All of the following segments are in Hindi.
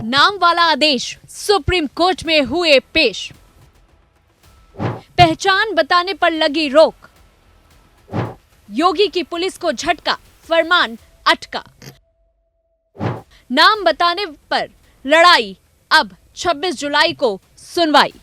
नाम वाला आदेश सुप्रीम कोर्ट में हुए पेश। पहचान बताने पर लगी रोक। योगी की पुलिस को झटका, फरमान अटका। नाम बताने पर लड़ाई, अब 26 जुलाई को सुनवाई।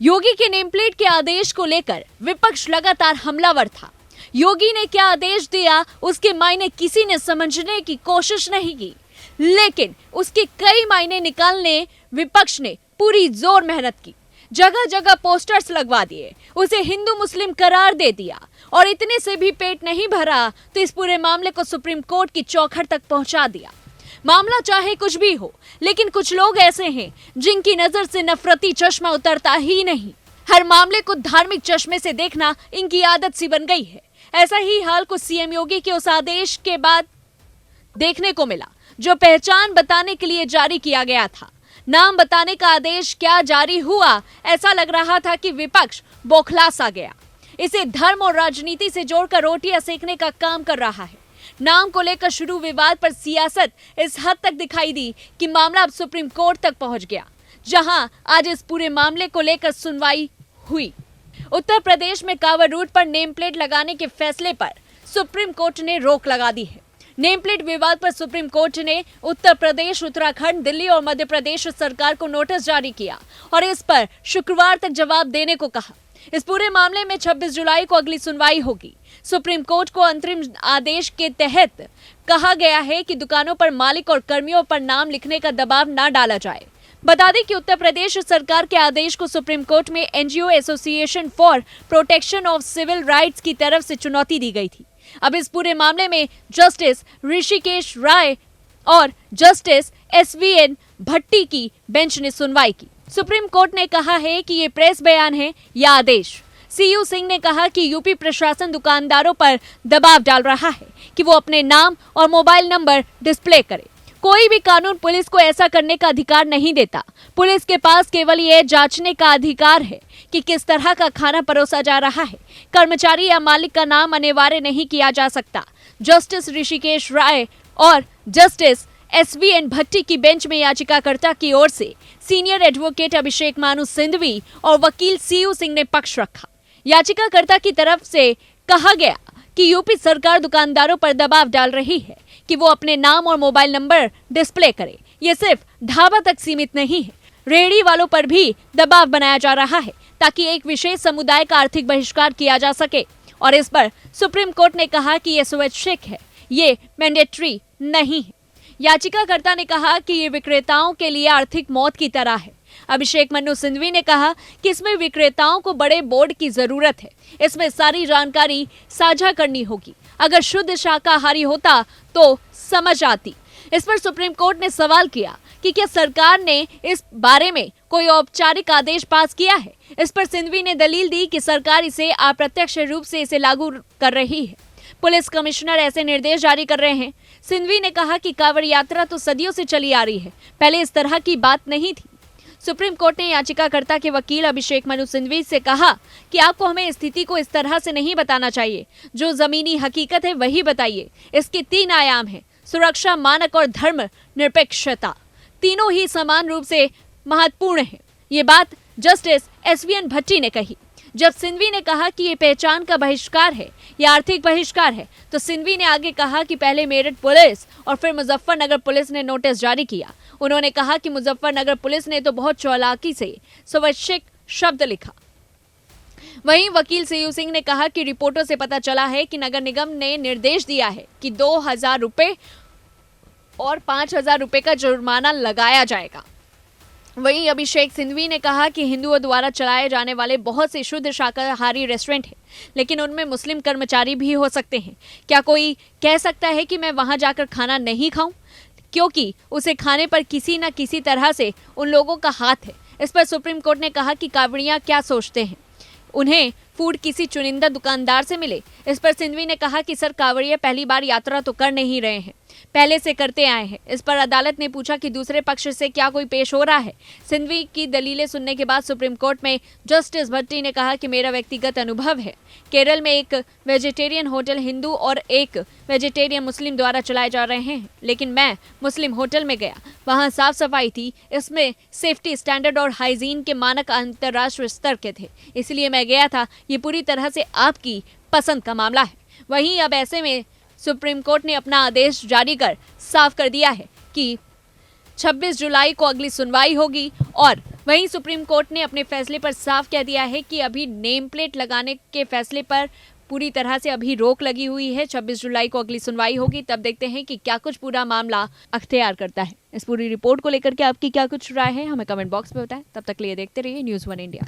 योगी के नेम प्लेट के आदेश को लेकर विपक्ष लगातार हमलावर था। योगी ने क्या आदेश दिया, उसके मायने किसी ने समझने की कोशिश नहीं की, लेकिन उसके कई मायने निकालने विपक्ष ने पूरी जोर मेहनत की। जगह जगह पोस्टर्स लगवा दिए, उसे हिंदू मुस्लिम करार दे दिया और इतने से भी पेट नहीं भरा तो इस पूरे मामले को सुप्रीम कोर्ट की चौखट तक पहुंचा दिया। मामला चाहे कुछ भी हो, लेकिन कुछ लोग ऐसे हैं जिनकी नजर से नफरती चश्मा उतरता ही नहीं। हर मामले को धार्मिक चश्मे से देखना इनकी आदत सी बन गई है। ऐसा ही हाल कुछ सीएम योगी के उस आदेश के बाद देखने को मिला जो पहचान बताने के लिए जारी किया गया था। नाम बताने का आदेश क्या जारी हुआ, ऐसा लग रहा था कि विपक्ष बौखला सा गया। इसे धर्म और राजनीति से जोड़कर रोटियां सेकने का काम कर रहा है। नाम को लेकर शुरू विवाद पर सियासत इस हद तक दिखाई दी कि मामला अब सुप्रीम कोर्ट तक पहुंच गया, जहां आज इस पूरे मामले को लेकर सुनवाई हुई। उत्तर प्रदेश में कांवड़ रूट पर नेम प्लेट लगाने के फैसले पर सुप्रीम कोर्ट ने रोक लगा दी है। नेम प्लेट विवाद पर सुप्रीम कोर्ट ने उत्तर प्रदेश, उत्तराखंड, दिल्ली और मध्य प्रदेश सरकार को नोटिस जारी किया और इस पर शुक्रवार तक जवाब देने को कहा। इस पूरे मामले में 26 जुलाई को अगली सुनवाई होगी। सुप्रीम कोर्ट को अंतरिम आदेश के तहत कहा गया है कि दुकानों पर मालिक और कर्मियों पर नाम लिखने का दबाव न डाला जाए। बता दें कि उत्तर प्रदेश सरकार के आदेश को सुप्रीम कोर्ट में NGO association for protection of civil rights की तरफ से चुनौती दी गई थी। अब इस पूरे मामले में जस्टिस ऋषिकेश राय और जस्टिस एसवीएन भट्टी की बेंच ने सुनवाई की। सुप्रीम कोर्ट ने कहा है कि ये प्रेस बयान है या आदेश। सीयू सिंह ने कहा कि यूपी प्रशासन दुकानदारों पर दबाव डाल रहा है कि वो अपने नाम और मोबाइल नंबर डिस्प्ले करे। कोई भी कानून पुलिस को ऐसा करने का अधिकार नहीं देता। पुलिस के पास केवल ये जांचने का अधिकार है कि किस तरह का खाना परोसा जा रहा है। कर्मचारी या मालिक का नाम अनिवार्य नहीं किया जा सकता। जस्टिस ऋषिकेश राय और जस्टिस एसवीएन भट्टी की बेंच में याचिकाकर्ता की ओर से सीनियर एडवोकेट अभिषेक मानु सिंधवी और वकील सीयू सिंह ने पक्ष रखा। याचिकाकर्ता की तरफ से कहा गया कि यूपी सरकार दुकानदारों पर दबाव डाल रही है कि वो अपने नाम और मोबाइल नंबर डिस्प्ले करे। ये सिर्फ ढाबा तक सीमित नहीं है, रेहड़ी वालों पर भी दबाव बनाया जा रहा है ताकि एक विशेष समुदाय का आर्थिक बहिष्कार किया जा सके। और इस पर सुप्रीम कोर्ट ने कहा कि ये स्वैच्छिक है, ये मैंडेटरी नहीं है। याचिकाकर्ता ने कहा कि ये विक्रेताओं के लिए आर्थिक मौत की तरह है। अभिषेक मनु सिंधवी ने कहा कि इसमें विक्रेताओं को बड़े बोर्ड की जरूरत है। इसमें सारी जानकारी साझा करनी होगी। अगर शुद्ध शाकाहारी होता तो समझ आती। इस पर सुप्रीम कोर्ट ने सवाल किया कि क्या सरकार ने इस बारे में कोई औपचारिक आदेश पास किया है। इस पर सिंधवी ने दलील दी कि सरकार इसे अप्रत्यक्ष रूप से इसे लागू कर रही है। पुलिस कमिश्नर ऐसे निर्देश जारी कर रहे हैं। सिंधवी ने कहा कि कांवड़ यात्रा तो सदियों से चली आ रही है, पहले इस तरह की बात नहीं थी। सुप्रीम कोर्ट ने याचिकाकर्ता के वकील अभिषेक मनु सिंधवी से कहा कि आपको हमें स्थिति को इस तरह से नहीं बताना चाहिए, जो जमीनी हकीकत है वही बताइए। इसके 3 आयाम हैं, सुरक्षा, मानक और धर्म निरपेक्षता। तीनों ही समान रूप से महत्वपूर्ण है। ये बात जस्टिस एसवीएन भट्टी ने कही। जब सिंधवी ने कहा कि ये पहचान का बहिष्कार है या आर्थिक बहिष्कार है, तो सिंधवी ने आगे कहा कि पहले मेरठ पुलिस और फिर मुजफ्फरनगर पुलिस ने नोटिस जारी किया। उन्होंने कहा कि मुजफ्फरनगर पुलिस ने तो बहुत चालाकी से स्वैच्छिक शब्द लिखा। वहीं वकील सीयू सिंह ने कहा कि रिपोर्टों से पता चला है कि नगर निगम ने निर्देश दिया है कि 2000 रुपए और 5000 रुपए का जुर्माना लगाया जाएगा। वहीं अभिषेक सिंधवी ने कहा कि हिंदुओं द्वारा चलाए जाने वाले बहुत से शुद्ध शाकाहारी रेस्टोरेंट हैं, लेकिन उनमें मुस्लिम कर्मचारी भी हो सकते हैं। क्या कोई कह सकता है कि मैं वहां जाकर खाना नहीं खाऊं, क्योंकि उसे खाने पर किसी न किसी तरह से उन लोगों का हाथ है। इस पर सुप्रीम कोर्ट ने कहा कि कांवड़ियां क्या सोचते हैं, उन्हें फूड किसी चुनिंदा दुकानदार से मिले। इस पर सिंघवी ने कहा कि सर, कांवड़िया पहली बार यात्रा तो कर नहीं रहे हैं, पहले से करते आए हैं। इस पर अदालत ने पूछा कि दूसरे पक्ष से क्या कोई पेश हो रहा है। सिंघवी की दलीलें सुनने के बाद सुप्रीम कोर्ट में जस्टिस भट्टी ने कहा कि मेरा व्यक्तिगत अनुभव है, केरल में एक वेजिटेरियन होटल हिंदू और एक वेजिटेरियन मुस्लिम द्वारा चलाए जा रहे हैं, लेकिन मैं मुस्लिम होटल में गया, वहां साफ सफाई थी, इसमें सेफ्टी स्टैंडर्ड और हाइजीन के मानक अंतर्राष्ट्रीय स्तर के थे, इसलिए मैं गया था। ये पूरी तरह से आपकी पसंद का मामला है। वहीं अब ऐसे में सुप्रीम कोर्ट ने अपना आदेश जारी कर साफ कर दिया है कि 26 जुलाई को अगली सुनवाई होगी। और वहीं सुप्रीम कोर्ट ने अपने फैसले पर साफ कह दिया है कि अभी नेम प्लेट लगाने के फैसले पर पूरी तरह से अभी रोक लगी हुई है। 26 जुलाई को अगली सुनवाई होगी, तब देखते हैं कि क्या कुछ पूरा मामला अख्तियार करता है। इस पूरी रिपोर्ट को लेकर के आपकी क्या कुछ राय है, हमें कमेंट बॉक्स में बताएं। तब तक के लिए देखते रहिए न्यूज़ 1 इंडिया।